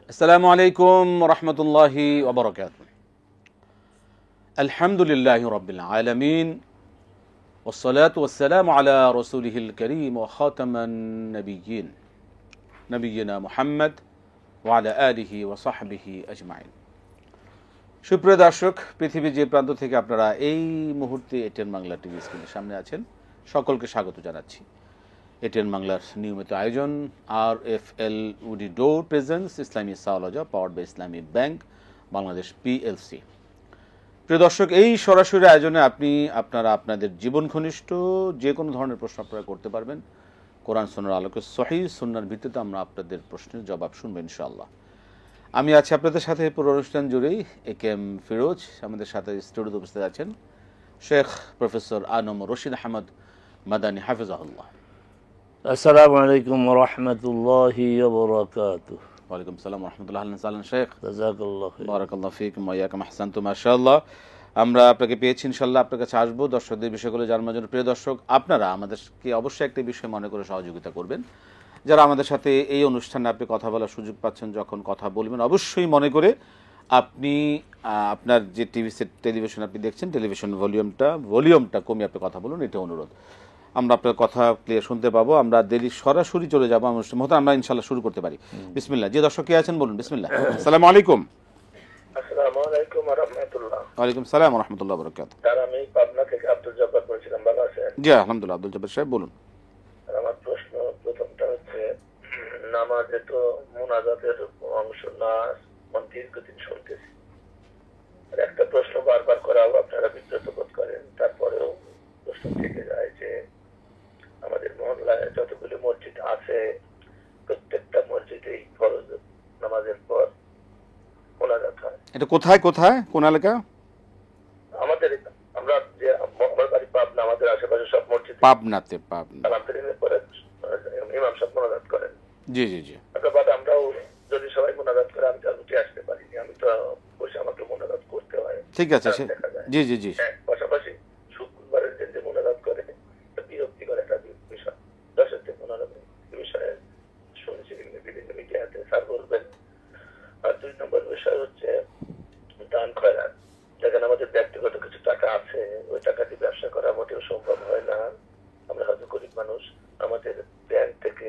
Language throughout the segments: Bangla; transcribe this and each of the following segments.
আসসালামু আলাইকুম রহমতুল্লাহি ওয়া বারাকাতুহু। আলহামদুলিল্লাহি রাব্বিল আলামিন ওয়াসসালাতু ওয়াসসালামু আলা রাসূলিহিল কারীম ওয়া খাতামান নাবিয়্যিন নবিয়্যিনা মুহাম্মদ ওয়া আলা আলিহি ওয়া সাহবিহি আজমাইন। সুপ্রিয় দর্শক, পৃথিবীর যে প্রান্ত থেকে আপনারা এই মুহূর্তে এটিএন বাংলা টিভি স্ক্রিনের সামনে আছেন, সকলকে স্বাগত জানাচ্ছি। এটিএন বাংলার নিয়মিত আয়োজন RFL woody door presence Islami সাওয়ালজা powered by Islami bank Bangladesh PLC। প্রিয় দর্শক, এই সরাসরি আয়োজনে আপনারা আপনাদের জীবন ঘনিষ্ঠ যে কোনো ধরনের প্রশ্ন আপনারা করতে পারবেন। কোরআন সুন্নাহর আলোকে সহিহ সুন্নাহর ভিত্তিতে আমরা আপনাদের প্রশ্নের জবাব শুনবো ইনশাআল্লাহ। আমি আছি আপনাদের সাথে পুরো অনুষ্ঠান জুড়েই। AKM ফিরোজ আমাদের সাথে স্টুডিওতে উপস্থিত আছেন। শেখ প্রফেসর আনম রশিদ আহমদ মাদানী হাফিজাহুল্লাহ। আসসালামু আলাইকুম ওয়া রাহমাতুল্লাহি ওয়া বারাকাতুহু। ওয়ালাইকুম আসসালাম ওয়া রাহমাতুল্লাহি ওয়া বারাকাতুহু। শেখ জাযাকাল্লাহু খাইর। বারাকাল্লাহু ফীকুম ওয়া ইয়াকুম আহসানতুম মাশাআল্লাহ। আমরা আপনাকে পেয়েছি, ইনশাআল্লাহ আপনার কাছে আসবো দর্শকদের বিষয়গুলো জানার জন্য। প্রিয় দর্শক, আপনারা আমাদেরকে অবশ্যই একটা বিষয় মনে করে সহযোগিতা করবেন। যারা আমাদের সাথে এই অনুষ্ঠানে আপনি কথা বলার সুযোগ পাচ্ছেন, যখন কথা বলবেন অবশ্যই মনে করে আপনি আপনার যে টেলিভিশন আপনি দেখছেন, টেলিভিশন ভলিউমটা কমিয়ে আপনি কথা বলুন, এটা অনুরোধ। আমরা আপনার কথা ক্লিয়ার শুনতে পাবো। আমরা দেরি সরাসরি চলে যাবো অনুষ্ঠান মতো, আমরা ইনশাআল্লাহ শুরু করতে পারি। বিসমিল্লাহ। যে দর্শক কে আছেন বলুন। বিসমিল্লাহ। আসসালামু আলাইকুম। আসসালামু আলাইকুম ওয়া রাহমাতুল্লাহ। ওয়ালাইকুম সালাম ওয়া রাহমাতুল্লাহি ওয়া বারাকাতুহু। স্যার, আমি পাবনা থেকে আব্দুল জব্বার বলছিলাম। ভালো আছেন? জি আলহামদুলিল্লাহ। আব্দুল জব্বার সাহেব বলুন। আমার প্রশ্ন প্রথমটা হচ্ছে, নামাজে তো মুনাজাতের অংশ না দীর্ঘদিন শুনতেছি, আর একটা প্রশ্ন বারবার করাও আপনারা বিব্রত বোধ করেন, তারপরেও প্রশ্ন থেকে যায় যে আমাদের মহল্লায় যতগুলো মসজিদ আছে প্রত্যেকটা মসজিদেই ফরজ নামাজের পর মুনাজাত হয়। এটা কোথায় কোন এলাকা? আমাদের আমরা যে আমার বাড়ি পাবনা, আমাদের আশেপাশে সব মসজিদ পাবনাতে। আলহামদুলিল্লাহ পরে ইমাম সাহেব মুনাজাত করেন। জি। বাট আমরাও যদি সবাই মুনাজাত করে, আমি তার উঠে আসতে পারিনি, আমি তো বসে আমাকে মুনাজাত করতে হয়। ঠিক আছে। জি। পাশাপাশি শুক্রবারের দিন যে মুনাজাত করে, বিরক্তিকর একটা বিষয়। দশের দিন মুনাজাত বিষয়ে শুনেছি বিভিন্ন মিডিয়াতে, স্যার বলবেন। আর 2 নম্বর বিষয় হচ্ছে দান খয়রাত। দেখেন, আমাদের ব্যক্তিগত কিছু টাকা আছে, ওই টাকা দিয়ে ব্যবসা করা মোটেও সম্ভব হয় না। আমরা হয়তো গরিব মানুষ, আমাদের ব্যাংক থেকে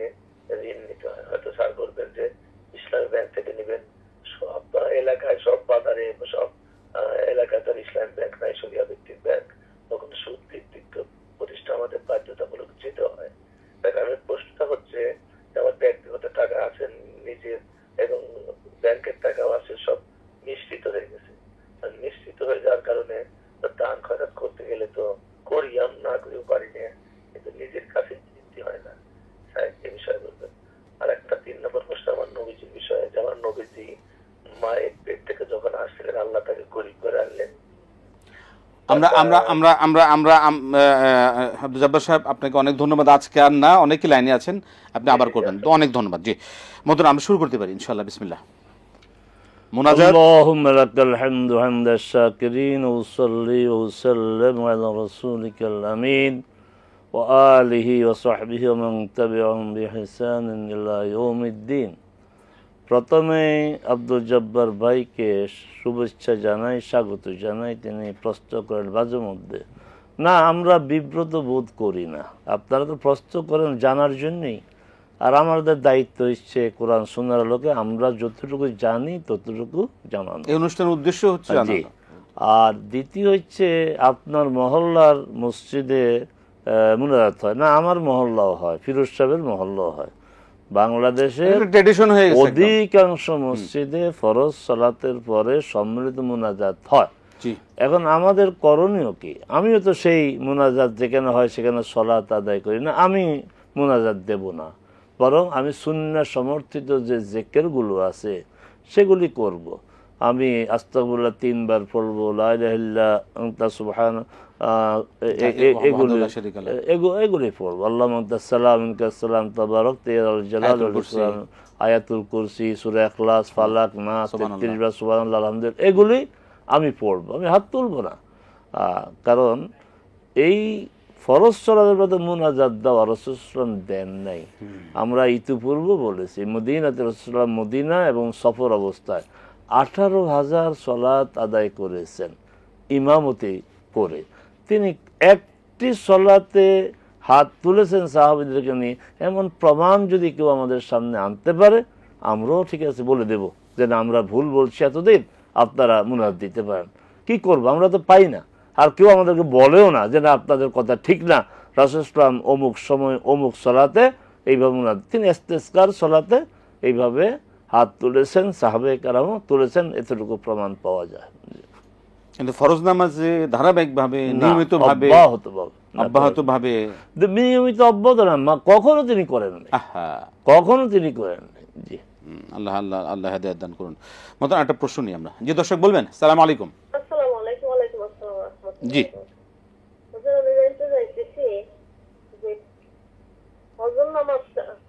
ঋণ নিতে হয়। হয়তো স্যার বলবেন যে ইসলামী ব্যাংক থেকে নেবেন। সব এলাকায়, সব বাজারে, সব এলাকায় তার ইসলামী ব্যাংক নাই, শরিয়া ভিত্তিক ব্যাংক। তখন সুদ ভিত্তিক প্রতিষ্ঠান আমাদের বাধ্যতামূলক যেতে হয়। দেখেন, আমার প্রশ্নটা হচ্ছে যে আমার ব্যক্তিগত টাকা আছে নিজের, এবং ব্যাংকের টাকাও আছে, সব নিশ্চিত হয়ে গেছে। নিশ্চিত হয়ে যাওয়ার কারণে দান খয়রাত করতে গেলে তো করি, আমি না করেও পারি না, কিন্তু নিজের কাছে তৃপ্তি হয় না। এ বিষয়ে বলবেন। আর একটা 3 নম্বর প্রশ্ন আমার নবীজির বিষয়ে, যে আমার নবীজি মায়ের পেট থেকে যখন আসছিলেন, আল্লাহ তাকে গরিব করে আনলেন। আব্দুল জব্বার সাহেব, আপনাকে অনেক ধন্যবাদ। আজকে আর না, অনেকেই লাইনে আছেন, আপনি আবার করবেন তো। অনেক ধন্যবাদ। জি মহতরম, আমরা শুরু করতে পারি ইনশাআল্লাহ। বিসমিল্লাহ। মুনাজাত। আল্লাহুম্মা লাকাল হামদু হামদাশ শাকিরিন ওয়া উসাল্লি ওয়া উসাল্লিমু আলা রাসূলিকাল আমিন ওয়া আলিহি ওয়া সাহবিহি ওয়া মান তাবি'আহুম বিইহসানিন ইলা ইয়াউমিদ্দিন। প্রথমে আব্দুল জব্বার ভাইকে শুভেচ্ছা জানাই, স্বাগত জানাই। তিনি প্রশ্ন করেন মাঝে মধ্যে, না আমরা বিব্রত বোধ করি না, আপনারা তো প্রশ্ন করেন জানার জন্যই, আর আমাদের দায়িত্ব হচ্ছে কোরআন সুন্নাহর আলোকে আমরা যতটুকু জানি ততটুকু জানানো। এই অনুষ্ঠানের উদ্দেশ্য হচ্ছে জানানো। আর দ্বিতীয় হচ্ছে, আপনার মহল্লার মসজিদে মুনাজাত হয় না? আমার মহল্লাও হয়, ফিরোজ সাহেবের মহল্লাও হয়। বাংলাদেশের অধিকাংশ মসজিদে ফরজ সালাতের পরে সম্মিলিত মুনাজাত হয়। এখন আমাদের করণীয় কি? আমিও তো সেই মুনাজাত যেখানে হয় সেখানে সালাত আদায় করি না, আমি মুনাজাত দেব না, বরং আমি সুন্নাহ সমর্থিত যে জিকিরগুলো আছে সেগুলি করব। আমি আস্তাগফিরুল্লাহ 3 বার পড়বো, লা ইলাহা ইল্লা আনতা সুবহান, এগুলি পড়বো। আল্লাহুম্মা আনতাস সালাম মিনকাস সালাম তাবারাকতা ইয়া যাল জালালি ওয়াল ইকরাম, আয়াতুল কুরসি, সূরা ইখলাস, ফালাক, নাস, 33 বার সুবহানাল্লাহ, আলহামদুলিল্লাহ, এগুলি আমি পড়বো। আমি হাত তুলবো না, কারণ এই ফরজ সালাতের ব্যাপারে মুনাজাত দেওয়া রাসূলুল্লাহ দেন নাই। আমরা ইতিপূর্বে বলেছি মদিনাতে রাসূলুল্লাহ মদিনা এবং সফর অবস্থায় 18,000 সালাত আদায় করেছেন ইমামতি করে। তিনি একটি সালাতে হাত তুলেছেন সাহাবীদেরকে নিয়ে, এমন প্রমাণ যদি কেউ আমাদের সামনে আনতে পারে আমরাও ঠিক আছে বলে দেব যে না আমরা ভুল বলছি, এতদিন আপনারা মুনাজাত দিতে পারেন। কি করব, আমরা তো পাই না, আর কেউ আমাদেরকে বলেও না যে না আপনাদের কথা ঠিক না, রাসূলুল্লাহ অমুক সময় অমুক সালাতে এইভাবে মুনাজাত। তিনি ইস্তেসকার সালাতে এইভাবে হাত তুলেছেন, সাহাবায়ে কেরামও তুলেছেন, এতটুকু প্রমাণ পাওয়া যায়। কিন্তু ফরজ নামাজে ধারাবাহিকভাবে নিয়মিতভাবে অব্যাহতভাবে নিয়মিত অব্যাহত না, কখনো তিনি করেন নাই, কখনো তিনি করেন নাই। জি, আল্লাহ আল্লাহ আল্লাহ হেদায়েত দান করুন। মতন একটা প্রশ্ন নিয়ে আমরা। জি দর্শক বলবেন। আসসালামু আলাইকুম। আসসালামু আলাইকুম। ওয়ালাইকুম আসসালাম ওয়া রাহমাতুল্লাহ। জি, আমি জানতে চাইতেছি যে ফজর নামাজ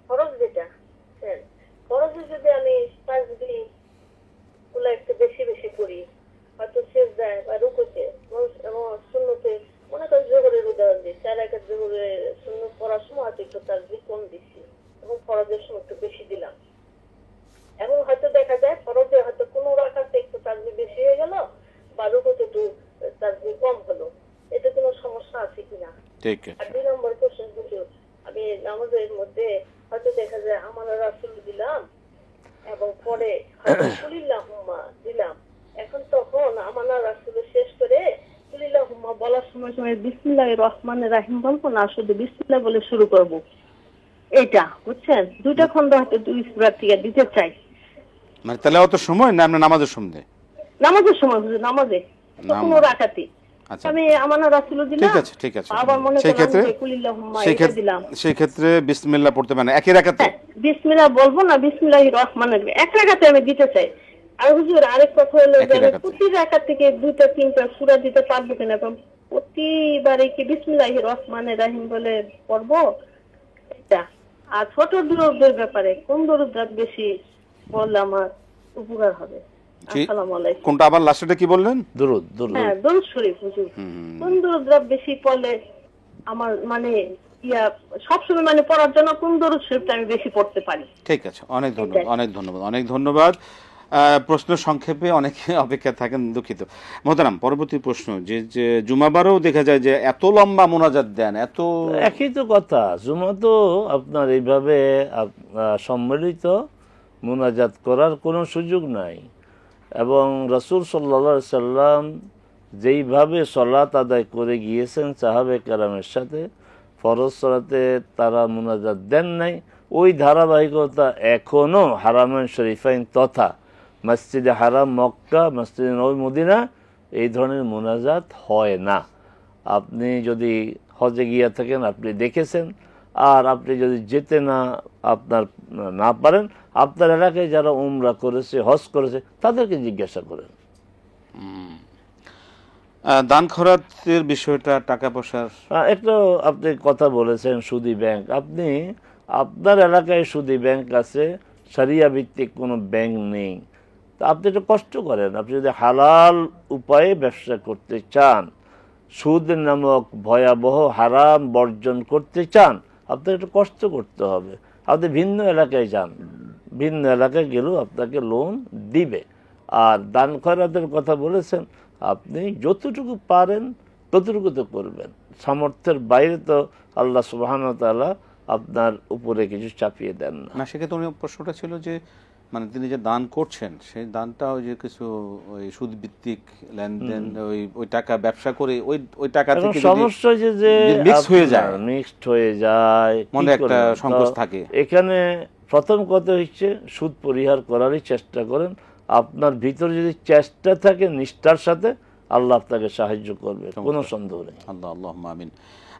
ফরজ যেটা, ফরজে যদি আমি তাসবিহ গুলো একটু বেশি বেশি করি, হয়তো সিজদায় বা রুকুতে এবং সুন্নতে, মনে করেন জোহরের উদাহরণ দিই, 4 রাকাত জোহরের সুন্নত পড়ার সময় হয়তো একটু তাসবিহ কম দিচ্ছি এবং ফরজের সময় একটু বেশি দিলাম, এবং হয়তো দেখা যায় ফরজে হয়তো কোনো রাকাতে একটু তাসবিহ বেশি হয়ে গেল বা রুকুতে একটু তাসবিহ কম হলো, এতে কোনো সমস্যা আছে কিনা? ঠিক আছে। আর 2 নম্বর কোশ্চেন হলো, আমি নামাজের মধ্যে হয়তো দেখা যায় আমার রাসূল দিলাম এবং পরে হয়তো কুলিল্লাহুম্মা দিলাম, এখন তখন আমার রাসূল শেষ করে কুলিল্লাহুম্মা বলার সময় সময় বিসমিল্লাহির রহমানির রহিম বলবো না, শুধু বিসমিল্লাহ বলে শুরু করব, এটা বুঝছেন? দুইটা খন্ড হয়তো 2 সূরা থেকে দিতে চাই। মানে তেলাওয়াতের সময় না আমরা নামাজের সময়? নামাজের সময়, হুজুর নামাজে কোনো রাকাতে আমি আমার রাসূল দিলাম। ঠিক আছে, ঠিক আছে। আবার মনে সেই ক্ষেত্রে করেন কুলিল্লাহুম্মা এটা দিলাম, সেই ক্ষেত্রে বিসমিল্লাহ পড়তে মানে একই রাকাতে বিসমিল্লাহ বলবো না, বিসমিল্লাহির রহমানির রহিম এক রাকাতে আমি দিতে চাই। আর হুজুর আরেক কথা হলো যে প্রতি রাকাত থেকে 2টা 3টা সূরা দিতে পারবো কিনা, এবং প্রতিবারে কি বিসমিল্লাহির রহমানির রহিম বলে পড়বো এটা? আর ছোট দরুদের ব্যাপারে কোন দরুদটা বেশি পড়লে আমার উপকার হবে? আসসালামু আলাইকুম। কোনটা আবার লাস্টেটা কি বললেন? দুরূদ। দুরূদ, হ্যাঁ দরুদ শরীফ হুজুর। কোন দরুদটা বেশি পড়লে আমার মানে সবসময় মানে পড়ার জন্য কোন দরুদ শরীফটা আমি বেশি পড়তে পারি? ঠিক আছে, অনেক ধন্যবাদ, অনেক ধন্যবাদ, অনেক ধন্যবাদ। প্রশ্ন সংক্ষেপে অনেকে অপেক্ষা থাকেন, দুঃখিত। মোহতারাম, পরবর্তী প্রশ্ন যে জুমাবারও দেখা যায় যে এত লম্বা মোনাজাত দেন, এত একই তো কথা। জুমা তো আপনার এইভাবে সম্মিলিত মোনাজাত করার কোনো সুযোগ নাই, এবং রাসূল সাল্লাল্লাহু আলাইহি সাল্লাম যেইভাবে সালাত আদায় করে গিয়েছেন সাহাবায়ে কেরামের সাথে, ফরজ সালাতে তারা মোনাজাত দেন নাই। ওই ধারাবাহিকতা এখনো হারামাইন শরীফাইন তথা মসজিদে হারাম মক্কা, মসজিদে নবী মদিনা এই ধরনের মোনাজাত হয় না। আপনি যদি হজে গিয়ে থাকেন আপনি দেখেছেন, আর আপনি যদি যেতে না পারেন, আপনার এলাকায় যারা উমরা করেছে, হজ করেছে, তাদেরকে জিজ্ঞাসা করেন। দান খয়রাতের বিষয়টা, টাকা পয়সার একটা আপনি কথা বলেছেন, সুদী ব্যাংক। আপনি আপনার এলাকায় সুদী ব্যাংক আছে, শরিয়া ভিত্তিক কোনো ব্যাংক নেই, তা আপনি একটু কষ্ট করেন। আপনি যদি হালাল উপায়ে ব্যবসা করতে চান, সুদ নামক ভয়াবহ হারাম বর্জন করতে চান, আপনাকে একটু কষ্ট করতে হবে। আপনি ভিন্ন এলাকায় যান, ভিন্ন এলাকায় গেলেও আপনাকে লোন দিবে। আর দান খয়রাতের কথা বলেছেন, আপনি যতটুকু পারেন ততটুকু তো করবেন, সামর্থ্যের বাইরে তো আল্লাহ সুবহানাহু ওয়া তাআলা আপনার উপরে কিছু চাপিয়ে দেন না। সেক্ষেত্রে উনি প্রশ্নটা ছিল যে মানে তিনি যে দান করছেন সেই দানটা ওই যে কিছু ওই সুদ ভিত্তিক লেনদেন, ওই টাকা ব্যবসা করে ওই টাকা থেকে সমস্যা যে মিক্সড হয়ে যায়, মনে একটা সংকোচ থাকে। এখানে প্রথম কথা হচ্ছে সুদ পরিহার করারই চেষ্টা করেন। আপনার ভিতরে যদি চেষ্টা থাকে নিষ্ঠার সাথে, আল্লাহ আপনাকে সাহায্য করবে, কোনো সন্দেহ নেই। আল্লাহ আল্লাহুম্মা আমিন।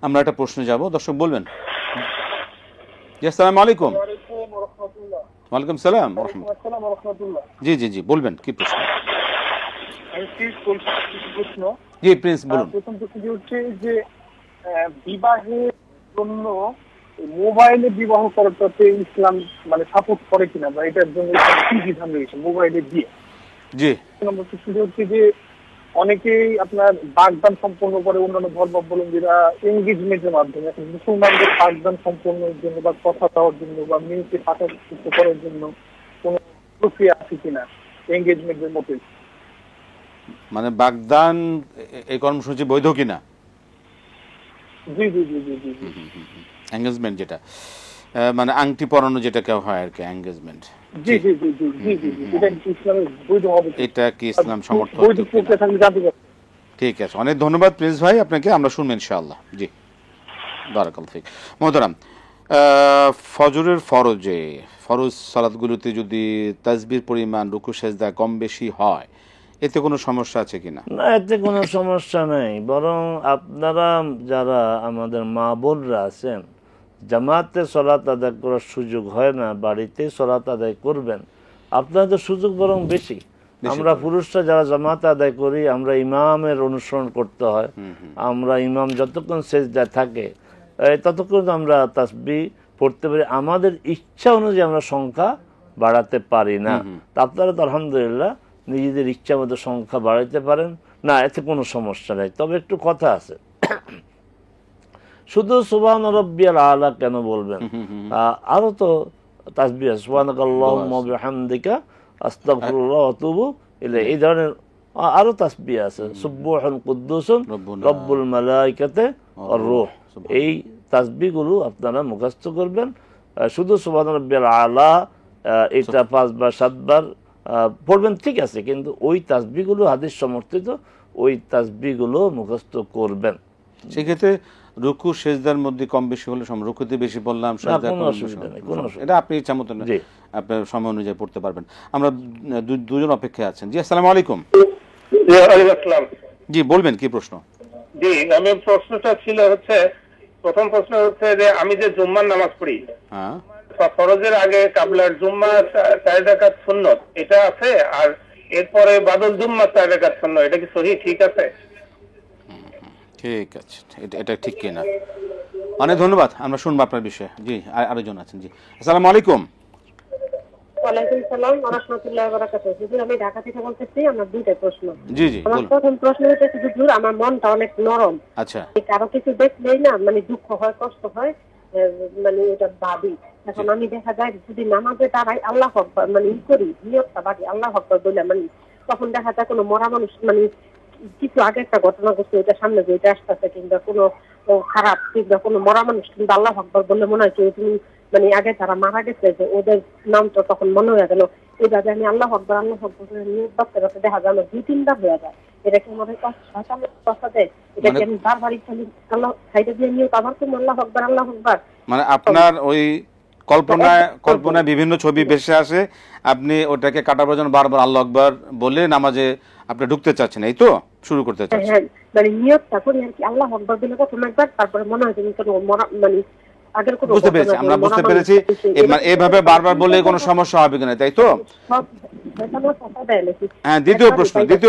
আমরা একটা প্রশ্নে যাব, দর্শক বলবেন। জি আসসালামু আলাইকুম। ওয়ালাইকুম সালাম ওয়া রাহমাতুল্লাহ। জি জি জি বলবেন, কি প্রশ্ন? জি প্রিন্স বলুন। প্রথম প্রশ্ন হচ্ছে যে বিবাহের জন্য মোবাইলে বিবাহ করাটাতে ইসলাম মানে সাপোর্ট করে কিনা, বা এটার জন্য কি বিধান রয়েছে মোবাইলে দিয়ে? জি। নম্বর প্রশ্ন হচ্ছে যে অনেকেই আপনার বাগদান সম্পন্ন করে, অন্যান্য ধর্মাবলম্বীরা এঙ্গেজমেন্টের মাধ্যমে। এখন মুসলমানদের বাগদান সম্পন্নের জন্য বা কথা দেওয়ার জন্য বা মেয়েকে পাঠাযুক্ত করার জন্য কোন প্রক্রিয়া আছে কিনা এঙ্গেজমেন্টের মতোই? মানে বাগদান এই কর্মসূচি বৈধ কিনা? জি জি জি জি জি জি। এঙ্গেজমেন্ট যেটা মানে আংটি পরানো যেটাকে হয় আর কি, এঙ্গেজমেন্ট। জি জি জি জি জি জি জি, এটা কি ইসলামে বৈধ হবে? এটা কি ইসলাম সমর্থন? বৈধ প্রক্রিয়া থাকলে জানতে পারবেন। ঠিক আছে, অনেক ধন্যবাদ প্রিন্স ভাই আপনাকে, আমরা শুনবো ইনশাআল্লাহ। জি, বারাকাল্লাহু ফিক। মোহতারাম, ফজরের ফরজ সালাতগুলোতে যদি তাসবির পরিমাণ রুকু সেজদা কম বেশি হয়, এতে কোনো সমস্যা আছে কিনা? না, এতে কোনো সমস্যা নেই। বরং আপনারা যারা আমাদের মা বোনরা আছেন, জামাতে সলাত আদায় করার সুযোগ হয় না, বাড়িতে সলাত আদায় করবেন, আপনাদের সুযোগ বরং বেশি। আমরা পুরুষরা যারা জামাতে আদায় করি, আমরা ইমামের অনুসরণ করতে হয়। আমরা ইমাম যতক্ষণ সেজদায় থাকে ততক্ষণ আমরা তাসবিহ পড়তে পারি। আমাদের ইচ্ছা অনুযায়ী আমরা সংখ্যা বাড়াতে পারি না। তা আপনারা তো আলহামদুলিল্লাহ নিজেদের ইচ্ছা মতো সংখ্যা বাড়াইতে পারেন, না, এতে কোনো সমস্যা নেই। তবে একটু কথা আছে, শুধু সুবহান রাব্বিয়াল আলা কেন বলবেন? আরো তো তাসবিহ সুবহানাকাল্লাহুম্মা ওয়া বিহামদিকা আস্তাগফিরুল্লাহ ওয়া আতুবু ইলাইহি, এই ধরনের আরো তাসবিহ আছে। সুবহান কুদ্দুসুন রব্বুল মালাইকাতি ওয়ার রূহ, এই তাসবিহগুলো আপনারা মুখস্থ করবেন। শুধু সুবহান রাব্বিয়াল আলা এটা 5 বার 7 বার পড়বেন, ঠিক আছে, কিন্তু ওই তাসবিহগুলো হাদিস সমর্থিত, ওই তাসবিহগুলো মুখস্থ করবেন। সেক্ষেত্রে রুকু সেজদার মধ্যে কম বেশি হলে, রুকুতে বেশি বললাম, এটা আপনি ইচ্ছা মতো আপনার সময় অনুযায়ী পড়তে পারবেন। আমরা দুজন অপেক্ষায় আছেন। জি, আসসালামু আলাইকুম। জি, বলবেন কি প্রশ্ন? জি, আমি প্রশ্নটা ছিল হচ্ছে, প্রথম প্রশ্ন হচ্ছে যে আমি যে জুম্মার নামাজ পড়ি, হ্যাঁ, ফরজের আগে কাবলার জুম্মা 4 রাকাত সুন্নত, এটা আছে, আর এরপরে বাদল জুম্মা 4 রাকাত সুন্নত, এটা কি সহি ঠিক আছে? ঠিক আছে, এটা ঠিক কিনা? অনেক ধন্যবাদ, আমরা শুনবো আপনার বিষয়ে। জি, আরেকজন আছেন। জি, আসসালামু আলাইকুম। ওয়ালাইকুম সালাম ওয়া রাহমাতুল্লাহি ওয়া বারাকাতুহু। হুজুর, আমি ঢাকা থেকে বলতেছি। আমার দুইটা প্রশ্ন। জি জি, আমার প্রথম প্রশ্ন হচ্ছে, হুজুর, আমার মনটা অনেক নরম। আচ্ছা, কারো কিছু দেখলেই না মানে দুঃখ হয়, কষ্ট হয়, মানে এটা ভাবি। এখন আমি দেখা যায় যদি নামাজে দাঁড়াই, আল্লাহু আকবার মানে করি, নিয়তটা বাড়ি আল্লাহু আকবার বলে, মানে তখন দেখা যায় কোনো মরা মানুষ, মানে কিছু আগে একটা ঘটনা ঘটছে, ওইটা সামনে যেটা আসতেছে, কিংবা কোনো খারাপ কিংবা কোনো মরা মানুষ, কিন্তু আল্লাহু আকবার বললে মনে হয় তুমি মানে আগে যারা মারা গেছে যে ওদের নামটা তখন মনে হয়ে গেল। এইভাবে আমি আল্লাহু আকবার নিয়ত বাড়তে বাড়তে দেখা যায় আমার 2-3 বার হয়ে যায়। এটা কি মনে কথা দেয়? এটা কি আমি বারবার আল্লাহ সাইডে দিয়ে নিয়ত আবার তুমি আল্লাহু আকবার মানে আপনার ওই কল্পনায় বিভিন্ন ছবি ভেসে আসে, আপনি ওটাকে কাটাবার জন্য বারবার আল্লাহু আকবার বলে নামাজে আপনি ঢুকতে চাচ্ছেন, এই তো শুরু করতে চাচ্ছেন? হ্যাঁ, মানে নিয়তটা করি আর কি, আল্লাহু আকবার বলে প্রথম একবার, তারপরে মনে হয় যে কোনো মানে আগের কোনো বুঝতে পেরেছি, আমরা বুঝতে পেরেছি। এইভাবে বারবার বললে কোনো সমস্যা হবে কিনা, তাই তো? হ্যাঁ, দ্বিতীয়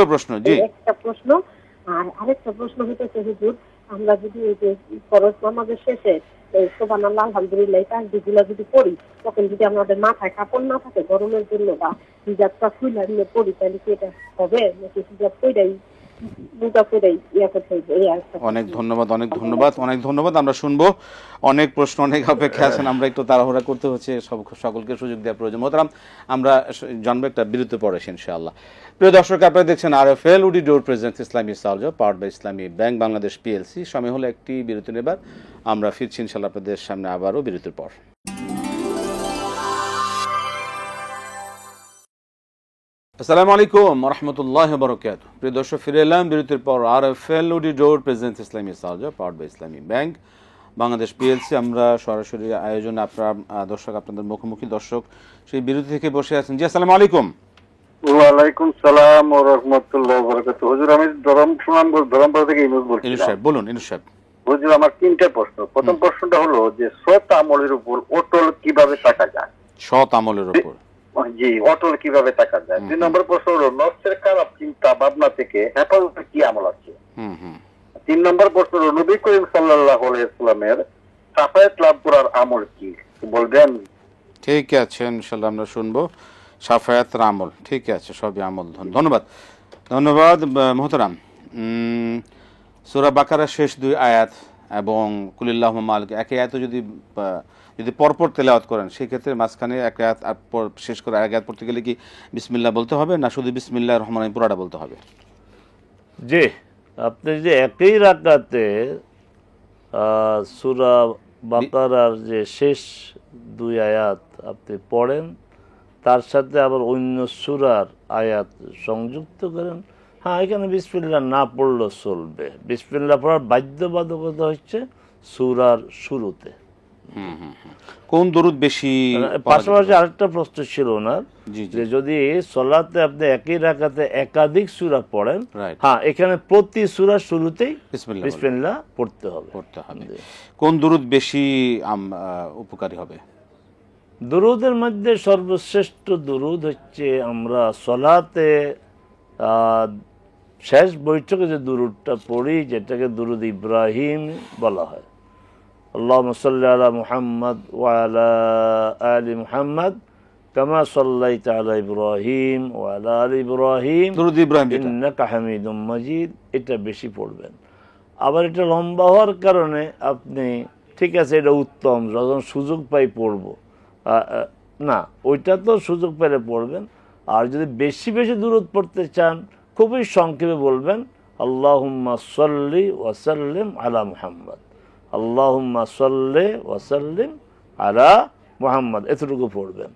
প্রশ্ন। জি, একটা প্রশ্ন। আর আরেকটা প্রশ্ন হইতেছে, হুজুর, আমরা যদি এই যে ফরজ নামাজের শেষে সুবহানাল্লাহ আলহামদুলিল্লাহ তাসবিহগুলো যদি পড়ি, তখন যদি আমাদের মাথায় কাপড় না থাকে গরমের জন্য, বা হিজাবটা খুলে নিয়ে পড়ি, তাহলে কি এটা হবে নাকি হিজাব পড়াই অনেক ধন্যবাদ, আমরা শুনবো। অনেক প্রশ্ন, অনেক অপেক্ষা আছেন, আমরা একটু তাড়াহুড়া করতে হচ্ছে, সকলকে সুযোগ দেওয়া প্রয়োজন। মোহতারাম, আমরা জানবো একটা বিরতি পরে ইনশাআল্লাহ। প্রিয় দর্শক, আপনারা দেখছেন RFL woody door presents Islami সালজা powered by Islami bank Bangladesh PLC। সময় হলো একটি বিরতি নেবার, আমরা ফিরছি ইনশাআল্লাহ আপনাদের সামনে আবারও বিরতির পর। আসসালামু আলাইকুম ওয়া রাহমাতুল্লাহি ওয়া বারাকাতুহু। প্রিয় দর্শক, ফিরে এলাম বিরতির পর। RFL woody door presents Islami সালজা powered by Islami bank Bangladesh PLC। আমরা সরাসরি আয়োজনে আপনাদের মুখোমুখি। দর্শক সেই বিরতি থেকে বসে আছেন। জি, আসসালামু আলাইকুম। ওয়ালাইকুম সালাম ওয়া রাহমাতুল্লাহি ওয়া বারাকাতুহু। হুজুর, আমি ধরমপাড়া থেকে ইনুস বলছি। ইনুস সাহেব বলুন। ইনুস সাহেব, হুজুর, আমার 3টা প্রশ্ন। প্রথম প্রশ্নটা হলো যে সৎ আমলের উপর অটল কিভাবে থাকা যায়? সৎ আমলের উপর, জি, অটল কিভাবে থাকা যায়? 2 নম্বর প্রশ্ন হলো নফসের খারাপ চিন্তা ভাবনা থেকে হেফাজতে কি আমল আছে? 3 নম্বর প্রশ্ন হলো নবী করিম সাল্লাল্লাহু আলাইহি ওয়াসাল্লামের শাফায়াত লাভ করার আমল কি, বলবেন? ঠিক আছে, ইনশাআল্লাহ আমরা শুনবো। শাফায়াতের আমল, ঠিক আছে, সবই আমল। ধন্যবাদ। ধন্যবাদ মোহতারাম। সূরা বাকারার শেষ 2 আয়াত এবং কুলিল্লাহুম্মা মালিক একই আয়াত যদি পরপর তেলাওয়াত করেন সেই ক্ষেত্রে মাঝখানে এক আয়াত শেষ করে আরেক আয়াত পড়তে গেলে কি বিসমিল্লাহ বলতে হবে না শুধু বিসমিল্লাহির রহমানির রহিম পুরোটা বলতে হবে? জি, আপনি যে একই রাকাতে সূরা বাকারার যে শেষ 2 আয়াত আপনি পড়েন, তার সাথে আবার অন্য সূরার আয়াত সংযুক্ত করেন, হ্যাঁ এখানে বিসমিল্লাহ না পড়লেও চলবে। বিসমিল্লাহ পড়ার বাধ্যবাধকতা হচ্ছে সূরার শুরুতে। কোন দরুদ বেশি? পাশাপাশি আরেকটা প্রশ্ন ছিল না যে যদি সালাতে আপনি একই রাকাতে একাধিক সূরা পড়েন, হ্যাঁ এখানে প্রতি সূরার শুরুতেই বিসমিল্লাহ পড়তে হবে। কোন দরুদ বেশি উপকারী হবে? দুরুদের মধ্যে সর্বশ্রেষ্ঠ দুরুদ হচ্ছে আমরা সালাতে শেষ বৈঠকে যে দুরুদটা পড়ি, যেটাকে দুরুদ ইব্রাহিম বলা হয়। আল্লাহুম্মা সাল্লি আলা মুহাম্মাদ ওয়া আলা আলি মুহাম্মাদ কামা সাল্লাইতা আলা ইব্রাহিম ওয়া আলা আলি ইব্রাহিম দুরুদ ইব্রাহিম ইন্নাকা হামিদুম মাজিদ, এটা বেশি পড়বেন। আবার এটা লম্বা হওয়ার কারণে আপনি ঠিক আছে এটা উত্তম, যখন সুযোগ পাই পড়ব না, ওইটা তো সুযোগ পেলে পড়বেন। আর যদি বেশি বেশি দুরূদ পড়তে চান খুবই সংক্ষেপে বলবেন আল্লাহুম্মা সাল্লি ওয়া সাল্লিম আলা মুহাম্মদ, আল্লাহুম্মা সাল্লি ওয়া সাল্লিম আলা মুহাম্মদ, এতটুকু পড়বেন।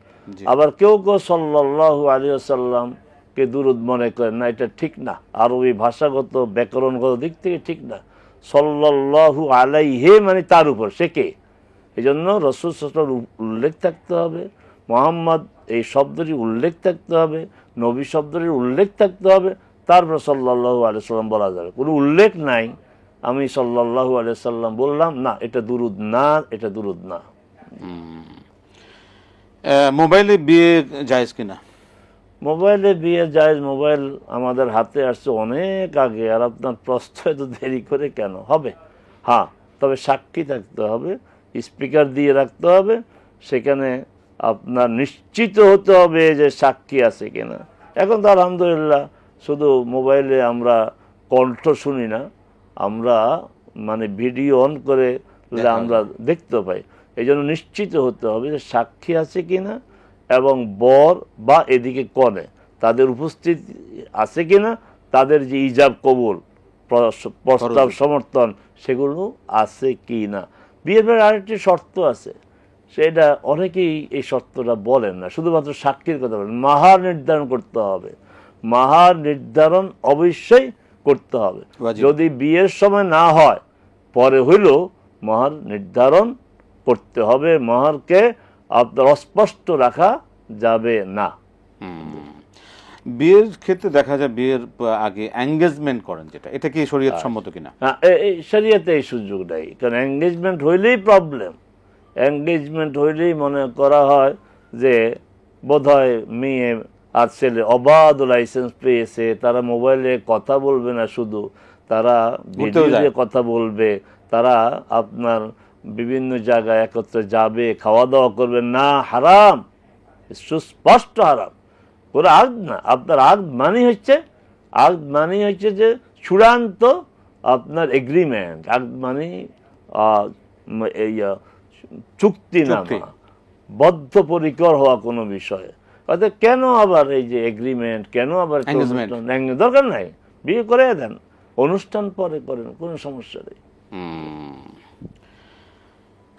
আবার কেউ কেউ সাল্লাল্লাহু আলাইহি ওয়াসাল্লাম কে দুরূদ মনে করেন না, এটা ঠিক না, আরবি ভাষাগত ব্যাকরণগত দিক থেকে ঠিক না। সাল্লাল্লাহু আলাইহি মানে তার উপর, সে কে, এই জন্য রাসূল সাল্লাল্লাহু আলাইহি ওয়াসাল্লাম উল্লেখ থাকতে হবে, মুহাম্মদ এই শব্দটি উল্লেখ থাকতে হবে, নবী শব্দটির উল্লেখ থাকতে হবে, তারপর সাল্লাল্লাহু আলাইহি ওয়াসাল্লাম বলা যাবে। কোনো উল্লেখ নাই, আমি সাল্লাল্লাহু আলাইহি ওয়াসাল্লাম বললাম না, এটা দুরূদ না, এটা দুরূদ না। মোবাইলে বিয়ে জায়েজ কিনা? মোবাইলে বিয়ে জায়েজ। মোবাইল আমাদের হাতে আসছে অনেক আগে, আর আপনার প্রশ্ন এত দেরি করে কেন হবে? হ্যাঁ, তবে সাক্ষী থাকতে হবে, স্পিকার দিয়ে রাখতে হবে, সেখানে আপনার নিশ্চিত হতে হবে যে সাক্ষী আছে কিনা। এখন তো আলহামদুলিল্লাহ শুধু মোবাইলে আমরা কণ্ঠ শুনি না, আমরা মানে ভিডিও অন করে আমরা দেখতে পাই। এই জন্য নিশ্চিত হতে হবে যে সাক্ষী আছে কিনা এবং বর বা এদিকে কনে তাদের উপস্থিতি আছে কিনা, তাদের যে ইজাব কবুল প্রস্তাব সমর্থন সেগুলো আছে কি না। বিয়ের পরে আরেকটি শর্ত আছে, সেটা অনেকেই এই শর্তটা বলেন না, শুধুমাত্র সাক্ষীর কথা বলেন। মাহার নির্ধারণ করতে হবে, মাহার নির্ধারণ অবশ্যই করতে হবে। যদি বিয়ের সময় না হয় পরে হইলেও মাহার নির্ধারণ করতে হবে, মাহারকে আপনার অস্পষ্ট রাখা যাবে না। বিয়ের ক্ষেত্রে দেখা যায় বিয়ের আগে এঙ্গেজমেন্ট করেন, যেটা এটা কি শরীয়ত সম্মত কিনা? এই শরীয়তে এই সুযোগ নেই, কারণ এঙ্গেজমেন্ট হইলেই প্রবলেম। এঙ্গেজমেন্ট হইলেই মনে করা হয় যে বোধহয় মেয়ে আর ছেলে অবাধ লাইসেন্স পেয়েছে, তারা মোবাইলে কথা বলবে না, শুধু তারা ভিডিওতে কথা বলবে, তারা আপনার বিভিন্ন জায়গায় একত্রে যাবে, খাওয়া দাওয়া করবে। না, হারাম, সুস্পষ্ট হারাম। ওরা আগদ না, আপনার আগদ মানে হচ্ছে যে চূড়ান্ত আপনার এগ্রিমেন্ট। আগদ মানে চুক্তিনামা, বদ্ধপরিকর হওয়া কোনো বিষয়ে। অর্থাৎ কেন আবার এই যে এগ্রিমেন্ট, কেন আবার দরকার নাই, বিয়ে করে দেন, অনুষ্ঠান পরে করেন, কোনো সমস্যা নেই।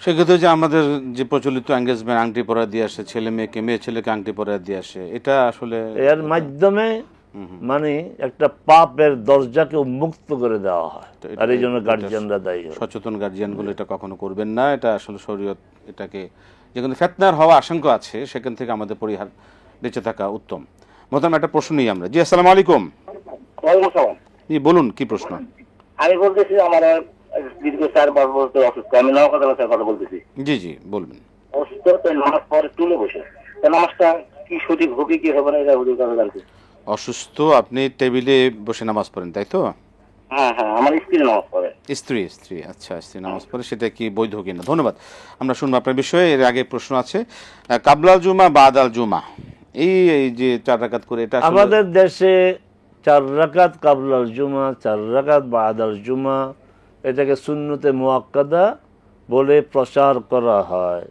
সেক্ষেত্রে যে আমাদের যে প্রচলিত এঙ্গেজমেন্ট আংটি পরা দিয়ে আসে, ছেলে মেয়েকে, মেয়ে ছেলেকে আংটি পরা দিয়ে আসে, এটা আসলে এর মাধ্যমে মানে একটা পাপের দরজাকে উন্মুক্ত করে দেওয়া হয়, আর এই জন্য গার্জিয়ানরা দায়ী। সচেতন গার্জিয়ানগুলো এটা কখনো করবেন না, এটা আসলে শরীয়ত এটাকে যেখানে ফিতনার হওয়া আশঙ্কা আছে সেখান থেকে আমাদের পরিহার বেঁচে থাকা উত্তম। মোহতারাম, একটা প্রশ্ন নিই আমরা। জি, আসসালামু আলাইকুম। জি, বলুন কি প্রশ্ন? আমি বলতেছি আমার দীর্ঘ 4-5 বছর অসুস্থ, আমি নওগাঁ কথা বলতেছি। জি জি, বলবেন। অসুস্থ, নামাজ পড়ে তুলে বসে, নামাজটা কি সঠিক হবে কি হবে না এটা হুজুর কাছে জানতে। অসুস্থ, আপনি টেবিলে বসে নামাজ পড়েন, তাই তো? হ্যাঁ হ্যাঁ, আমার স্ত্রী নামাজ পড়ে। স্ত্রী, আচ্ছা, স্ত্রী নামাজ পড়ে, সেটা কি বৈধ কিনা? ধন্যবাদ, আমরা শুনবো আপনার বিষয়ে। এর আগে প্রশ্ন আছে, কাবলাল জুমা বাদাল জুমা, এই যে 4 রাকাত করে, এটা আমাদের দেশে 4 রাকাত কাবলাল জুমা, 4 রাকাত বাদাল জুমা, এটাকে সুন্নতে মুআক্কাদা বলে প্রচার করা হয়।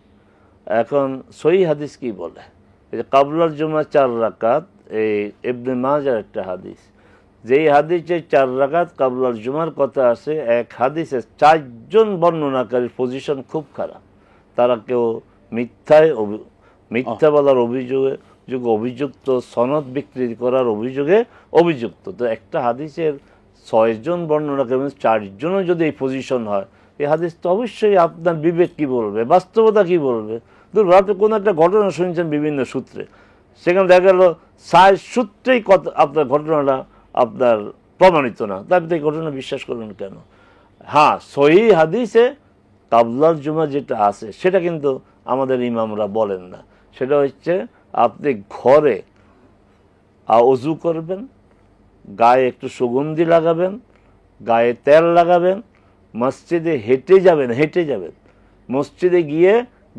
এখন সহিহ হাদিস কি বলে? এই যে কাবলাল জুমা 4 রাকাত, এই ইবনে মাজার একটা হাদিস, যেই হাদিসে 4 রাকাত কাবলাল জুমার কথা আছে, এক হাদিসে 4 জন বর্ণনাকারীর পজিশন খুব খারাপ। তারা কেউ মিথ্যা বলার অভিযোগে অভিযুক্ত, সনদ বিক্রি করার অভিযোগে অভিযুক্ত। তো একটা হাদিসের 6 জন বর্ণনাকারী 4 জনও যদি এই পজিশন হয়, এই হাদিস তো অবশ্যই আপনার বিবেক কি বলবে, বাস্তবতা কি বলবে। ধরুন আপনি কোনো একটা ঘটনা শুনছেন বিভিন্ন সূত্রে, সেখানে দেখা গেল 6 সূত্রেই আপনার ঘটনাটা আপনার প্রমাণিত না, তারপরে এই ঘটনা বিশ্বাস করবেন কেন? হ্যাঁ, সহিহ হাদিসে কাবলাল জুমা যেটা আছে সেটা কিন্তু আমাদের ইমামরা বলেন না। সেটা হচ্ছে আপনি ঘরে ওযু করবেন, গায়ে একটু সুগন্ধি লাগাবেন, গায়ে তেল লাগাবেন, মসজিদে হেঁটে যাবেন, মসজিদে গিয়ে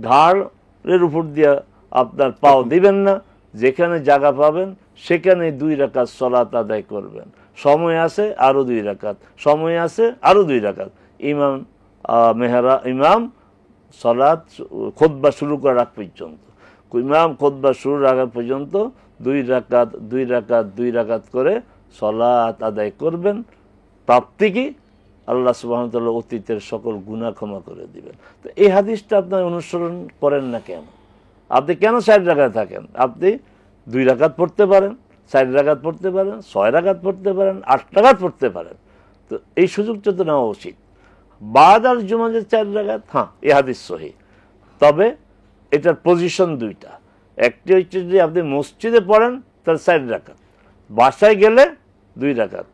ঘাড়ের উপর দিয়ে আপনার পাও দিবেন না, যেখানে জায়গা পাবেন সেখানে 2 রাকাত সালাত আদায় করবেন। সময় আছে আরো 2 রাকাত, সময় আছে আরো 2 রাকাত। ইমাম সালাত খুতবা শুরু করার আগ পর্যন্ত, ইমাম খুতবা শুরুর আগ পর্যন্ত 2 রাকাত 2 রাকাত 2 রাকাত করে সালাত আদায় করবেন। প্রাপ্তি কি? আল্লাহ সুবহানাহু ওয়া তাআলা অতীতের সকল গুনাহ ক্ষমা করে দিবেন। তো এই হাদিসটা আপনার অনুসরণ করেন না কেন? আপনি কেন 4 রাকাত থাকেন? আপনি 2 রাকাত পড়তে পারেন, 4 রাকাত পড়তে পারেন, 6 রাকাত পড়তে পারেন, 8 রাকাত পড়তে পারেন। তো এই সুযোগটা তো নেওয়া উচিত। বাদাল জুমা যে 4 রাকাত, হ্যাঁ এই হাদিস সহিহ, তবে এটার পজিশন 2টা। একটি হচ্ছে যে আপনি মসজিদে পড়েন তার 4 রাকাত, বাসায় গেলে 2 রাকাত।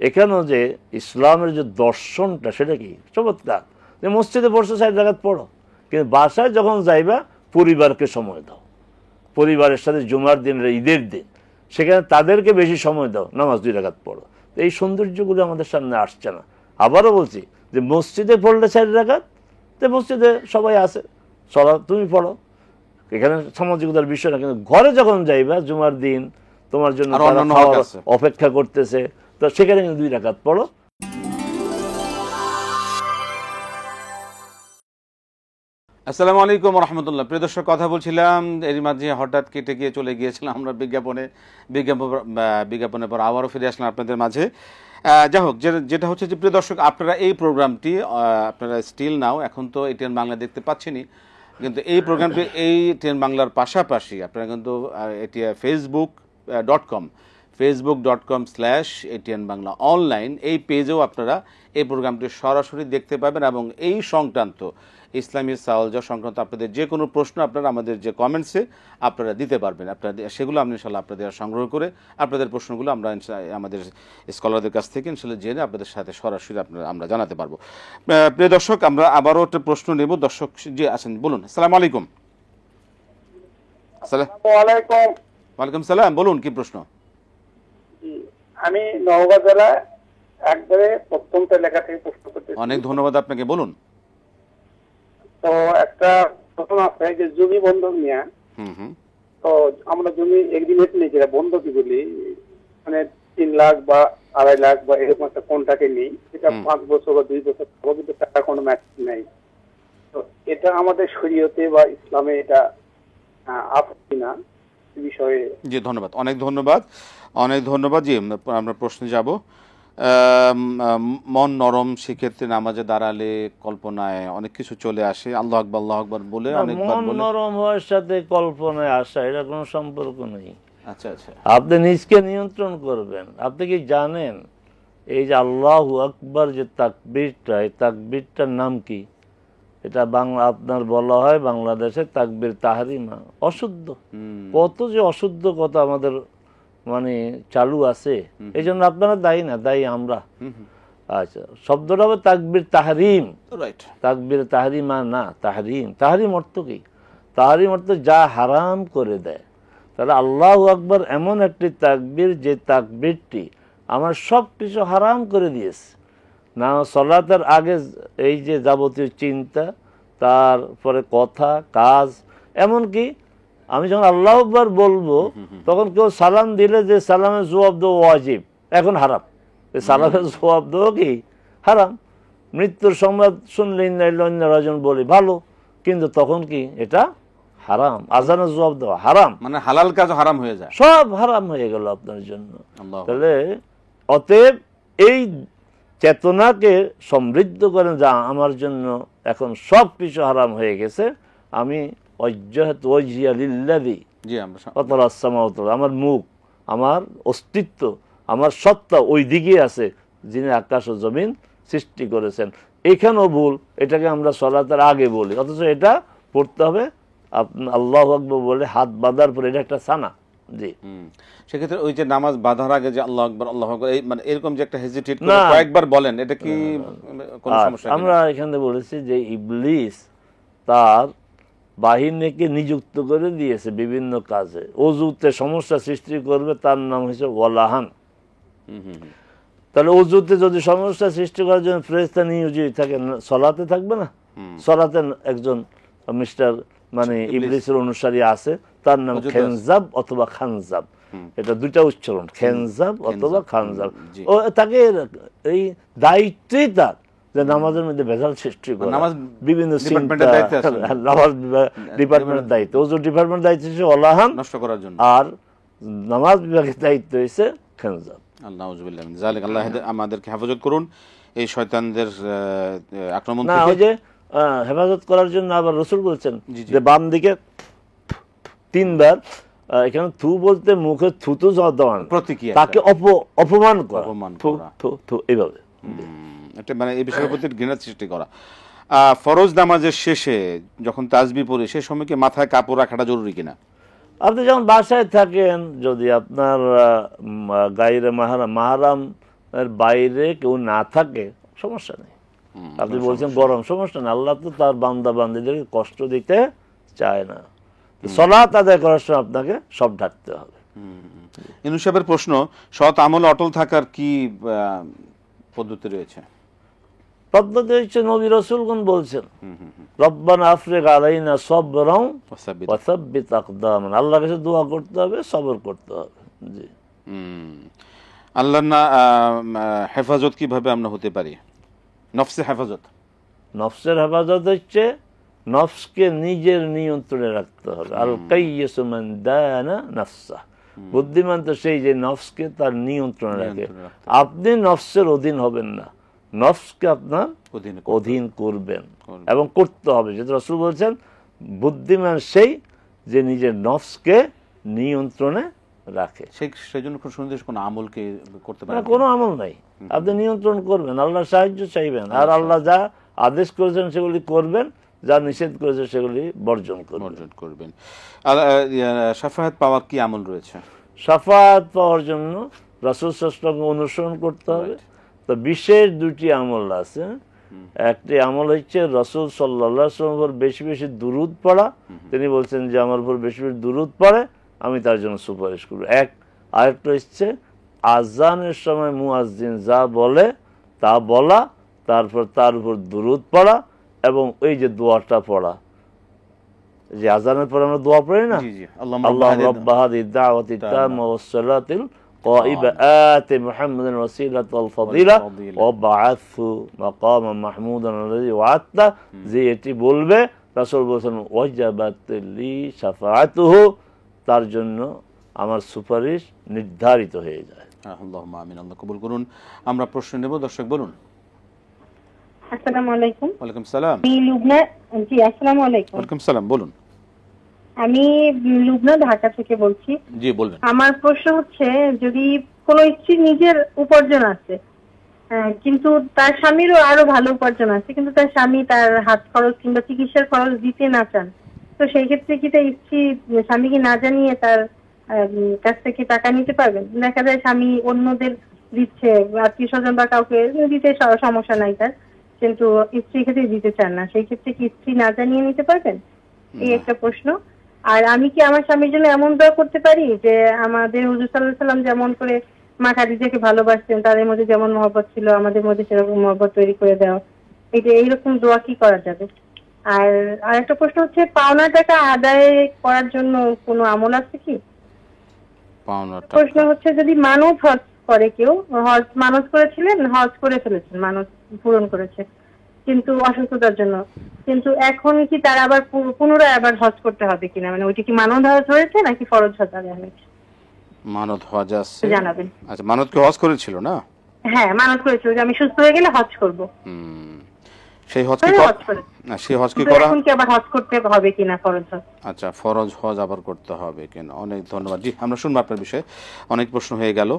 এখানেও যে ইসলামের যে দর্শনটা সেটা কি চমৎকার, যে মসজিদে পড়ছো 4 রাকাত পড়ো, কিন্তু বাসায় যখন যাইবা পরিবারকে সময় দাও, পরিবারের সাথে জুমার দিন, ঈদের দিন, সেখানে তাদেরকে বেশি সময় দাও, নামাজ 2 রাকাত পড়ো। তো এই সৌন্দর্যগুলো আমাদের সামনে আসছে না। আবারও বলছি যে মসজিদে পড়লে 4 রাকাত, তো মসজিদে সবাই আছে, সালাত তুমি পড়ো, এখানে সামাজিকতার বিষয় না। কিন্তু ঘরে যখন যাইবা জুমার দিন, তোমার জন্য অপেক্ষা করতেছে, তো সেখানে 2 রাকাত পড়ো। আসসালামু আলাইকুম রহমতুল্লাহ। প্রিয় দর্শক, কথা বলছিলাম, এর মাঝে হঠাৎ কেটে গিয়ে চলে গিয়েছিলাম আমরা বিজ্ঞাপনের পর আবারও ফিরে আসলাম আপনাদের মাঝে। যাই হোক, যেটা হচ্ছে যে প্রিয় দর্শক, আপনারা এই প্রোগ্রামটি আপনারা স্টিল নাও, এখন তো এটিএন বাংলা দেখতে পাচ্ছেনি, কিন্তু এই প্রোগ্রামটি এই টেন বাংলার পাশাপাশি আপনারা কিন্তু এটি facebook.com/ATN বাংলা অনলাইন এই পেজেও আপনারা এই প্রোগ্রামটি সরাসরি দেখতে পাবেন, এবং এই সংক্রান্ত ইসলামী সাওয়ালজা সংক্রান্ত আপনাদের যে কোনো প্রশ্ন আপনারা আমাদের যে কমেন্টসে আপনারা দিতে পারবেন। আপনারা সেগুলো আমরা ইনশাল্লাহ আপনাদের সংগ্রহ করে আপনাদের প্রশ্নগুলো আমরা আমাদের স্কলারদের কাছ থেকে ইনশাল্লাহ জেনে আপনাদের সাথে সরাসরি আমরা জানাতে পারবো। প্রিয় দর্শক, আমরা আবারও একটা প্রশ্ন নেব। দর্শক যে আছেন বলুন। আসসালামু আলাইকুম। ওয়ালাইকুম সালাম, বলুন কি প্রশ্ন? আমি নওগাঁ জেলা একবারে প্রত্যন্ত এলাকা থেকে প্রশ্ন করতে। অনেক ধন্যবাদ আপনাকে, বলুন। তো একটা প্রশ্ন আছে যে জমি বন্ধক নিয়ে, তো আমরা জমি এগ্রিমেন্ট নিই, যেটা বন্ধকি বলি, মানে 3 লাখ বা 2.5 লাখ বা এরকম একটা কন্ট্রাক্টে নিই, এটা 5 বছর বা 2 বছর কিন্তু টাকা কোনো ম্যাচ নেই। তো এটা আমাদের শরীয়তে বা ইসলামে এটা আপত্তি না বিষয়ে? জি ধন্যবাদ, অনেক ধন্যবাদ, অনেক ধন্যবাদ। জি আমরা প্রশ্নে যাব। মন নরম, সেক্ষেত্রে নামাজে দাঁড়ালে কল্পনায় অনেক কিছু চলে আসে, আল্লাহু আকবার আল্লাহু আকবার বলে অনেকবার বলে। মন নরম হওয়ার সাথে কল্পনায় আসা এটা কোনো সম্পর্ক নেই। আচ্ছা আচ্ছা, আপনি নিজকে নিয়ন্ত্রণ করবেন। আপনি কি জানেন এই যে আল্লাহু আকবার যে তাকবীরটা, এই তাকবীরটার নাম কি? এটা বাংলা আপনার বলা হয় বাংলাদেশে তাকবীর তাহরিমা, অশুদ্ধ। কত যে অশুদ্ধ কথা আমাদের মানে চালু আছে, এই জন্য আপনারা দায়ী না, দায়ী আমরা। আচ্ছা, শব্দটা হবে তাকবীর তাহরিম, তাকবীর তাহরিমা না, তাহরিম। তাহরিম অর্থ কি? তাহরিম অর্থ যা হারাম করে দেয়। তাহলে আল্লাহু আকবার এমন একটি তাকবীর যে তাকবীরটি আমার সব কিছু হারাম করে দিয়েছে। না সালাতের আগে এই যে যাবতীয় চিন্তা, তারপরে কথা, কাজ, এমনকি আমি যখন আল্লাহু আকবার বলবো তখন কেউ সালাম দিলে যে সালামের জবাব দেওয়া ওয়াজিব, এখন হারাম। সালাফের জবাব দেবো কি হারাম। মৃত্যুর সংবাদ শুনলে ইন্নালিল্লাহি বলি ভালো, কিন্তু তখন কি এটা হারাম। আজানের জবাব দেওয়া হারাম, মানে হালাল কাজ হারাম হয়ে যায়, সব হারাম হয়ে গেল আপনার জন্য। আল্লাহু তাহলে অতএব এই চেতনাকে সমৃদ্ধ করেন যা আমার জন্য এখন সব কিছু হারাম হয়ে গেছে, আমি জি আমরা আমার মুখ, আমার অস্তিত্ব, আমার সত্তা ওই দিকে আছে যিনি আকাশ ও জমিন সৃষ্টি করেছেন। এখানেও ভুল, এটাকে আমরা সালাতের আগে বলি, অথচ এটা পড়তে হবে আল্লাহু আকবার বলে হাত বাঁধার পরে, এটা একটা সানা। জি, সেক্ষেত্রে ওই যে নামাজ বাঁধার আগে যে আল্লাহু আকবার আল্লাহু আকবার এই মানে এরকম যে একটা হেজিটেট করে কয়েকবার বলেন, এটা কি কোনো সমস্যা? আমরা এখানে বলেছি যে ইবলিস তার বাহিনীকে নিযুক্ত করে দিয়েছে বিভিন্ন কাজে, অজুতে সমস্যা সৃষ্টি করবে, তার নাম হচ্ছে ওয়ালাহান। তাহলে অজুতে যদি সমস্যা সৃষ্টি করার জন্য ফেরেশতা নিয়োজিত থাকে, সলাতে থাকবে না? সলাতে একজন মিস্টার মানে ইবলিসের অনুসারী আছে, তার নাম খেনজাব অথবা খানজাব, এটা দুইটা উচ্চারণ, খেনজাব অথবা খানজাব। ও তাকে এই দায়িত্বই তার যে নামাজের মধ্যে ভেজাল সৃষ্টি করে, বিভিন্ন নামাজ ডিপার্টমেন্টের দায়িত্ব, ওজু ডিপার্টমেন্টের দায়িত্ব হচ্ছে ওলাহান নষ্ট করার জন্য, আর নামাজ বিভাগের দায়িত্ব হচ্ছে খেনজাব। আল্লাহুযুবিল্লাহ মিন যালিক। আল্লাহ আমাদেরকে হেফাজত করুন এই শয়তানদের আক্রমণ থেকে। না, ওই যে হেফাজত করার জন্য আবার রাসূল বলছেন যে বাম দিকে 3 বার, এখানে থু বলতে মুখে থুতু দেওয়া, প্রতিক্রিয়া, তাকে অপমান করা, এইভাবে এটা মানে এই বিষয়ের প্রতি ঘৃণা সৃষ্টি করা। ফরজ নামাজের শেষে যখন তাসবিহ পড়ি সে সময় কি মাথায় কাপড় রাখাটা জরুরি কিনা? আপনি যখন বাসায় থাকেন, যদি আপনার গায়রে মাহরাম এর বাইরে কেউ না থাকে সমস্যা নেই। আপনি বলছেন গরম, সমস্যা নেই, আল্লাহ তো তার বান্দা বান্দীদেরকে কষ্ট দিতে চায় না। সালাত আদায় করার সময় আপনাকে সব ঢাকতে হবে। ইনু সাহেবের প্রশ্ন, সৎ আমল অটল থাকার কি পদ্ধতি রয়েছে? পদ্ধতি হচ্ছে নবী রাসূলগণ বলছেন রব্বানা আফরিগ আলাইনা সাবরান ওয়া সাব্বিত আকদামানা, আল্লাহর কাছে দোয়া করতে হবে, সবর করতে হবে। জি, আল্লাহর না হেফাজত কিভাবে আমরা হতে পারি? নফসের হেফাজত, নফসের হেফাজত হচ্ছে নফসকে নিজের নিয়ন্ত্রণে রাখতে হবে। আল কাইয়্যিসু মান দানা নাফসা, বুদ্ধিমান তো সেই যে নফসকে তার নিয়ন্ত্রণে রাখে। আপনি নফসের অধীন হবেন না, নফসকে আপনার অধীন করবেন এবং করতে হবে। যেটা রাসূল বলছেন বুদ্ধিমান সেই যে নিজের নফসকে নিয়ন্ত্রণে রাখে। সেই জন্য কোনো আমলকে করতে পারে না, কোনো আমল নাই, আপনি নিয়ন্ত্রণ করবেন, আল্লাহর সাহায্য চাইবেন, আর আল্লাহ যা আদেশ করেছেন সেগুলি করবেন, যা নিষেধ করেছে সেগুলি বর্জন করবেন। শাফায়াত পাওয়ার কি আমল রয়েছে? শাফায়াত পাওয়ার জন্য রাসূল সাল্লাল্লাহু আলাইহি ওয়াসাল্লামকে অনুসরণ করতে হবে। তো বিশেষ 2টি আমল আছে। একটি আমল হচ্ছে রাসূল সাল্লাল্লাহু আলাইহি ওয়াসাল্লামের উপর বেশি বেশি দুরূদ পড়া। তিনি বলছেন যে আমার উপর বেশি বেশি দুরূদ পড়ে, আমি তার জন্য সুপারিশ করব। আরেকটা হচ্ছে আযানের সময় মুয়াজ্জিন যা বলে তা বলা, তারপর তার উপর দুরূদ পড়া, এবং ওই যে দোয়াটা পড়া, যে আযানের পরে আমরা দোয়া পড়ি না, আল্লাহুম্মা রাব্বা হাযিহি দাওয়াতি তাম্মা ওয়াস সালাতিল কাইবা আতি মুহাম্মাদান ওয়াসিলাতাল ফাদিলা ওয়া বা'আথহু মাকামান মাহমুদান আল্লাযী ওয়া'আদতা, যে এটি বলবে রাসূল বলেছেন ওয়াজাবাত লি শাফাআতুহু, তার জন্য আমার সুপারিশ নির্ধারিত হয়ে যায়। আল্লাহুম্মা আমিন। আল্লাহ কবুল করুন। আমরা প্রশ্ন নেব, দর্শক বলুন। আসসালামু আলাইকুম। ওয়ালাইকুম সালাম। আমি লুবনা, জি আসসালামু আলাইকুম। ওয়ালাইকুম সালাম, বলুন। আমি লুবনা, ঢাকা থেকে বলছি। জি বলবেন। আমার প্রশ্ন হচ্ছে, যদি কোনো স্ত্রী নিজের উপার্জন আছে কিন্তু তার স্বামীরও আরো ভালো উপার্জন আছে, কিন্তু তার স্বামী তার হাত খরচ কিংবা চিকিৎসার খরচ দিতে না চান, তো সেই ক্ষেত্রে কি তার স্ত্রী স্বামীকে না জানিয়ে তার কাছ থেকে টাকা নিতে পারবেন? দেখা যায় স্বামী অন্যদের দিচ্ছে, আত্মীয় স্বজন বা কাউকে দিতে সমস্যা নাই তার, কিন্তু স্ত্রীর ক্ষেত্রে দিতে চান না, সেই ক্ষেত্রে কি স্ত্রী না জানিয়ে নিতে পারবেন? এই একটা প্রশ্ন। আর আমি কি আমার স্বামীর জন্য এমন দোয়া করতে পারি যে আমাদের হুজুর সাল্লাল্লাহু আলাইহি ওয়াসাল্লাম যেমন করে মা খাদিজাকে ভালোবাসতেন, তাদের মধ্যে যেমন মহব্বত ছিল আমাদের মধ্যে সেরকম মহব্বত তৈরি করে দেওয়া, এটা এইরকম দোয়া কি করা যাবে? আর আরেকটা প্রশ্ন হচ্ছে, পাওনা টাকা আদায় করার জন্য কোনো আমল আছে কি? প্রশ্ন হচ্ছে, যদি মানব হজ করে কেউ হজ মানত করেছিলেন, হজ করে ফেলেছেন, মানত পূরণ করেছে কিন্তু অসুস্থতার জন্য, কিন্তু এখন কি তার আবার পুনরায় আবার হজ করতে হবে কিনা, মানে ওইটা কি মানত হজ হয়েছে নাকি ফরজ হজ আদায় হয়েছে? মানত হজ আছে জানাবেন। আচ্ছা, মানত কি হজ করেছিল না? হ্যাঁ, মানত করেছিল যে আমি সুস্থ হয়ে গেলে হজ করব। সেই হজ কি না, সেই হজ কি করা, এখন কি আবার হজ করতে হবে কিনা ফরজ হজ? আচ্ছা, ফরজ হজ আবার করতে হবে কিনা। অনেক ধন্যবাদ। জি, আমরা শুনবো আপনার বিষয়ে। অনেক প্রশ্ন হয়ে গেল।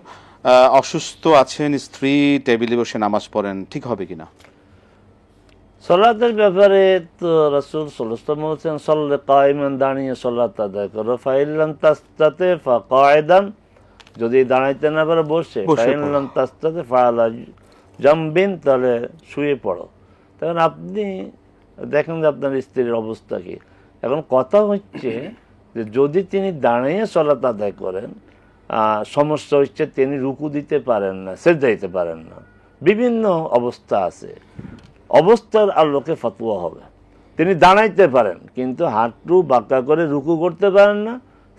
অসুস্থ আছেন, স্ত্রী টেবিলে বসে নামাজ পড়েন, ঠিক হবে কিনা? সালাতের ব্যাপারে তো রাসূল সাল্লাল্লাহু আলাইহি ওয়াসাল্লাম বলেছেন, সাল্লে কায়মান, দাঁড়িয়ে সালাত আদায় করো, ফাইলাম তাস্তাতে ফাকায়দান, যদি দাঁড়াইতে না পারো বসে, ফাইলাম তাস্তাতে ফাআলা জামবিন, তাহলে শুয়ে পড়ো। তখন আপনি দেখেন যে আপনার স্ত্রীর অবস্থা কি। এখন কথা হচ্ছে যে যদি তিনি দাঁড়িয়ে সালাত আদায় করেন, সমস্যা হচ্ছে তিনি রুকু দিতে পারেন না, সিজদা দিতে পারেন না, বিভিন্ন অবস্থা আছে, অবস্থার আলোকে ফতোয়া হবে। তিনি দাঁড়াইতে পারেন কিন্তু হাঁটু বাঁকা করে রুকু করতে পারেন না,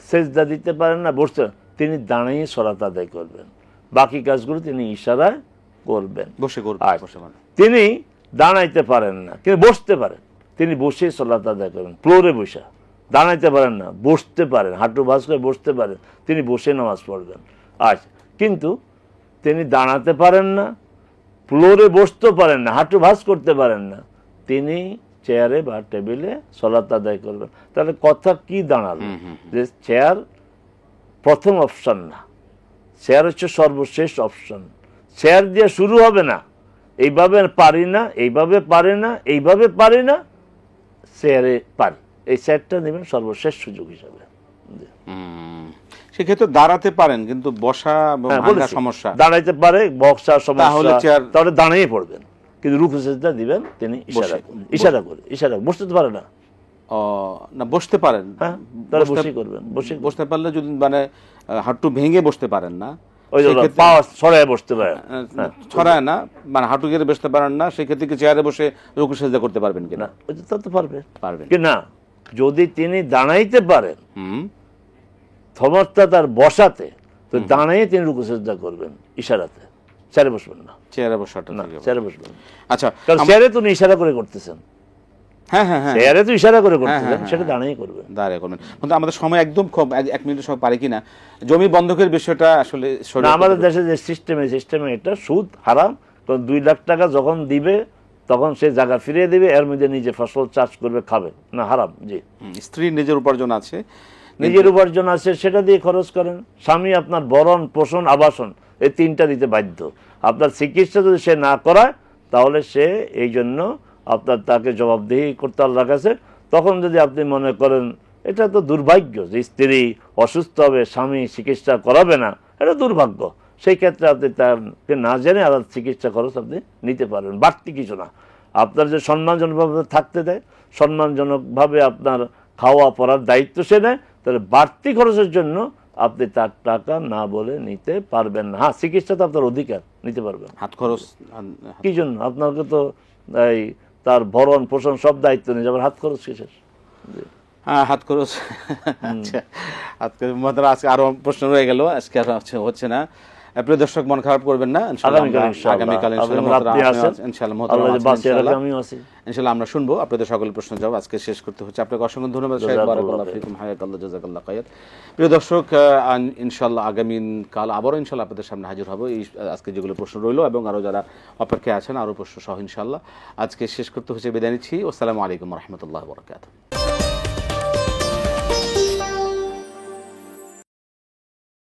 সিজদা দিতে পারেন না, বসতে, তিনি দাঁড়িয়ে সালাত আদায় করবেন, বাকি কাজগুলো তিনি ইশারায় করবেন, বসে করবেন। তিনি দাঁড়াইতে পারেন না কিন্তু বসতে পারেন, তিনি বসে সালাত আদায় করবেন, ফ্লোরে বসে। দাঁড়াইতে পারেন না, বসতে পারেন, হাঁটু ভাঁজ করে বসতে পারেন, তিনি বসে নামাজ পড়বেন। আচ্ছা, কিন্তু তিনি দাঁড়াতে পারেন না, ফ্লোরে বসতে পারেন না, হাঁটু ভাঁজ করতে পারেন না, তিনি চেয়ারে বা টেবিলে সালাত আদায় করবেন। তাহলে কথা কি দাঁড়ালো যে চেয়ার প্রথম অপশন না, চেয়ার হচ্ছে সর্বশেষ অপশন। চেয়ার দিয়ে শুরু হবে না, এইভাবে পারি না, এইভাবে পারে না, এইভাবে পারি না, চেয়ারে পারি, এই চেয়ারটা নেবেন সর্বশেষ সুযোগ হিসাবে। সেক্ষেত্রে দাঁড়াতে পারেন কিন্তু বসা সমস্যা, দাঁড়াইতে পারে, বসা সমস্যা, তাহলে দাঁড়িয়ে পড়বেন, কিন্তু রুকু সিজদা দিবেন তিনি ইশারা করে, বসতে তো পারে না, না বসতে পারেন, হ্যাঁ তাহলে বসে করবেন। বসতে পারলে যদি মানে হাঁটু ভেঙে বসতে পারেন না, ছড়ায় বসতে পারেন, ছড়ায় না মানে হাঁটু গেড়ে বসতে পারেন না, সেক্ষেত্রে কি চেয়ারে বসে রুকু সিজদা করতে পারবেন কিনা? তা তো পারবেন কি না। যদি তিনি দাঁড়াইতে পারেন, ক্ষমতা তার বসাতে, তো দাঁড়িয়ে তিনি রুকু সিজদা করবেন ইশারাতে, চেয়ারে বসবেন না, চেয়ারে বসাটা না, চেয়ারে বসবেন। আচ্ছা, কারণ চেয়ারে তো ইশারা করে করতেছেন, হ্যাঁ হ্যাঁ হ্যাঁ, চেয়ারে তো ইশারা করে করতেছেন, সেটা দাঁড়িয়ে করবেন, দাঁড়িয়ে করবেন। কিন্তু আমাদের সময় একদম কম, 1 মিনিটের সময় পারি কিনা। জমি বন্ধকের বিষয়টা আসলে আমাদের দেশে যে সিস্টেমে এটা সুদ হারাম। কারণ 2 লাখ টাকা যখন দিবে তখন সে জায়গা ফিরিয়ে দিবে, এর মধ্যে নিজে ফসল চাষ করবে, খাবে না, হারাম। জি, স্ত্রীর নিজের উপার্জন আছে, নিজের উপার্জন আছে, সেটা দিয়ে খরচ করেন। স্বামী আপনার ভরণ পোষণ আবাসন এই 3টা দিতে বাধ্য। আপনার চিকিৎসা যদি সে না করায় তাহলে সে এই জন্য আপনার তাকে জবাবদিহি করতে আল্লাহর কাছে। তখন যদি আপনি মনে করেন এটা তো দুর্ভাগ্য যে স্ত্রী অসুস্থ হবে, স্বামী চিকিৎসা করাবে না, এটা দুর্ভাগ্য, সেই ক্ষেত্রে আপনি তাকে না জেনে আলাদা চিকিৎসা খরচ আপনি নিতে পারবেন, বাড়তি কিছু না। আপনার যে সম্মানজনকভাবে থাকতে দেয়, সম্মানজনকভাবে আপনার খাওয়া পড়ার দায়িত্ব সে নেয়, তাহলে বাড়তি খরচের জন্য আপনি তার টাকা না বলে নিতে পারবেন না। হ্যাঁ, চিকিৎসা তো আপনার অধিকার, নিতে পারবেন। হাত খরচ কি জন্য? আপনাকে তো এই তার ভরণ পোষণ সব দায়িত্ব নিয়ে যাবেন, হাত খরচ কিসের? হাত খরচ। আচ্ছা, আজকে আরো প্রশ্ন রয়ে গেল, আজকে আর হচ্ছে না। প্রিয় দর্শক, মন খারাপ করবেন না, আগামীকাল ইনশাআল্লাহ আমরা শুনবো আপনাদের সকল প্রশ্ন জবাব। আজকে শেষ করতে হচ্ছে। আপনাকে অসংখ্য ধন্যবাদ। প্রিয় দর্শক, ইনশাআল্লাহ আগামীকাল আবারও ইনশাআল্লাহ আপনাদের সামনে হাজির হবো। এই আজকে যেগুলো প্রশ্ন রইলো এবং আরো যারা অপেক্ষায় আছেন আরো প্রশ্ন সহ ইনশাআল্লাহ। আজকে শেষ করতে হচ্ছে, বিদায় নিচ্ছি। আসসালামু আলাইকুম ওয়া রাহমাতুল্লাহি ওয়া বারাকাতুহু।